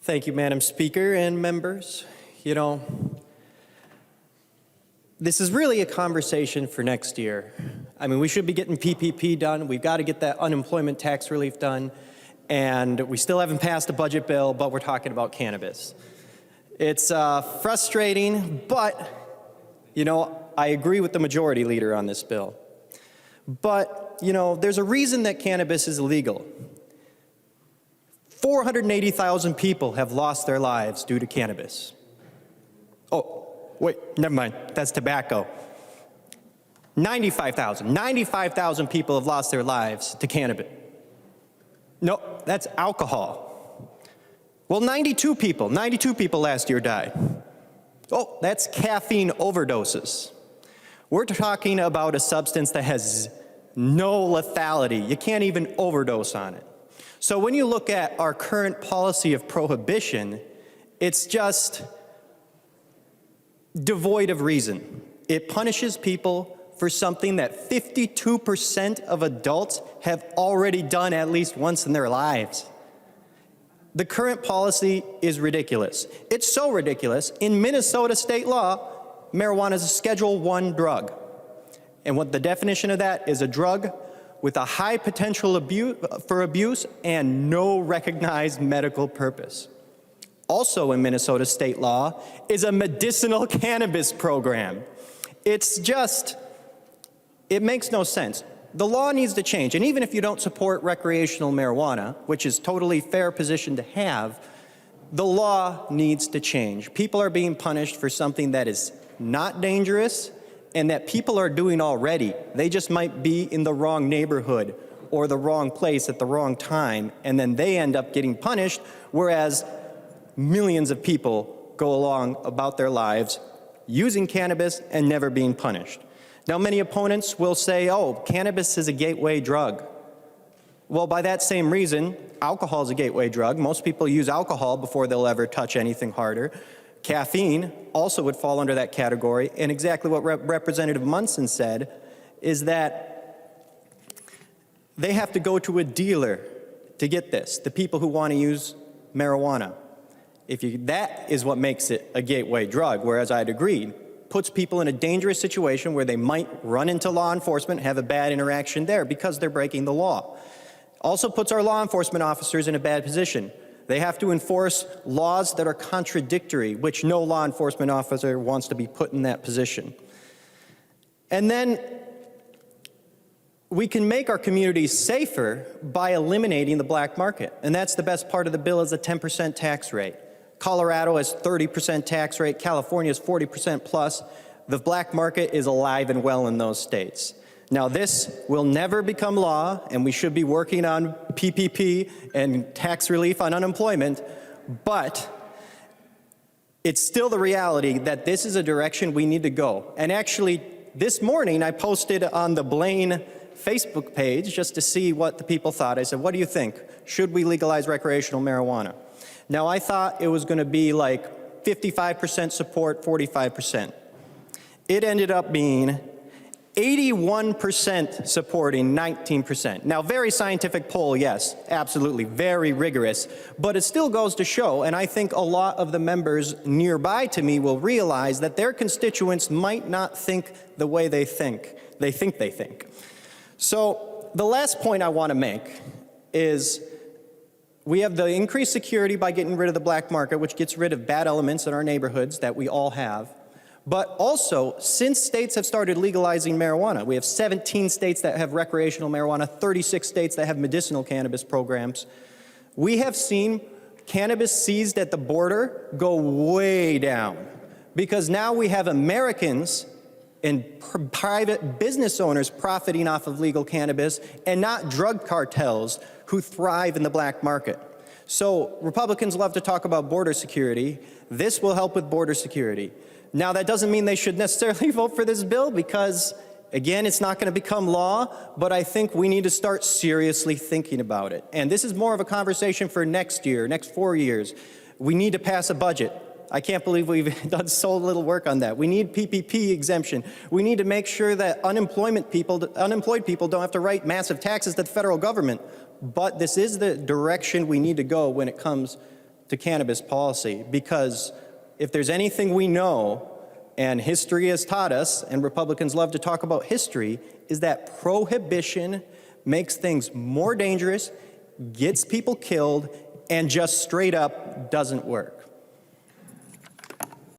Thank you, Madam Speaker and members. You know, this is really a conversation for next year. I mean, we should be getting PPP done. We've got to get that unemployment tax relief done. And we still haven't passed a budget bill, but we're talking about cannabis. It's frustrating, but, you know, I agree with the majority leader on this bill. But, you know, there's a reason that cannabis is illegal. 480,000 people have lost their lives due to cannabis. Oh, wait, never mind, that's tobacco. 95,000 people have lost their lives to cannabis. No, that's alcohol. Well, 92 people last year died. Oh, that's caffeine overdoses. We're talking about a substance that has no lethality. You can't even overdose on it. So when you look at our current policy of prohibition, it's just devoid of reason. It punishes people for something that 52% of adults have already done at least once in their lives. The current policy is ridiculous. It's so ridiculous, in Minnesota state law, marijuana is a Schedule I drug. And what the definition of that is a drug with a high potential for abuse and no recognized medical purpose. Also in Minnesota state law is a medicinal cannabis program. It's just, it makes no sense. The law needs to change, and even if you don't support recreational marijuana, which is totally fair position to have, the law needs to change. People are being punished for something that is not dangerous and that people are doing already. They just might be in the wrong neighborhood or the wrong place at the wrong time, and then they end up getting punished, whereas millions of people go along about their lives using cannabis and never being punished. Now, many opponents will say, oh, cannabis is a gateway drug. Well, by that same reason, alcohol is a gateway drug. Most people use alcohol before they'll ever touch anything harder. Caffeine also would fall under that category, and exactly what Representative Munson said is that they have to go to a dealer to get this, the people who want to use marijuana. That is what makes it a gateway drug, whereas I'd agree, puts people in a dangerous situation where they might run into law enforcement, have a bad interaction there because they're breaking the law. Also puts our law enforcement officers in a bad position. They have to enforce laws that are contradictory, which no law enforcement officer wants to be put in that position. And then we can make our communities safer by eliminating the black market. And that's the best part of the bill, is a 10% tax rate. Colorado has 30% tax rate, California is 40% plus. The black market is alive and well in those states. Now, this will never become law, and we should be working on PPP and tax relief on unemployment, but it's still the reality that this is a direction we need to go. And actually, this morning I posted on the Blaine Facebook page just to see what the people thought. I said, what do you think? Should we legalize recreational marijuana? Now, I thought it was going to be like 55% support, 45%. It ended up being 81% supporting, 19%. Now, very scientific poll, yes, absolutely, very rigorous, but it still goes to show, and I think a lot of the members nearby to me will realize that their constituents might not think the way they think. They think. So the last point I want to make is we have the increased security by getting rid of the black market, which gets rid of bad elements in our neighborhoods that we all have. But also, since states have started legalizing marijuana, we have 17 states that have recreational marijuana, 36 states that have medicinal cannabis programs. We have seen cannabis seized at the border go way down, because now we have Americans and private business owners profiting off of legal cannabis and not drug cartels who thrive in the black market. So Republicans love to talk about border security. This will help with border security. Now, that doesn't mean they should necessarily vote for this bill because, again, it's not going to become law, but I think we need to start seriously thinking about it. And this is more of a conversation for next year, next 4 years. We need to pass a budget. I can't believe we've done so little work on that. We need PPP exemption. We need to make sure that unemployed people don't have to write massive taxes to the federal government. But this is the direction we need to go when it comes to cannabis policy, because if there's anything we know, and history has taught us, and Republicans love to talk about history, is that prohibition makes things more dangerous, gets people killed, and just straight up doesn't work.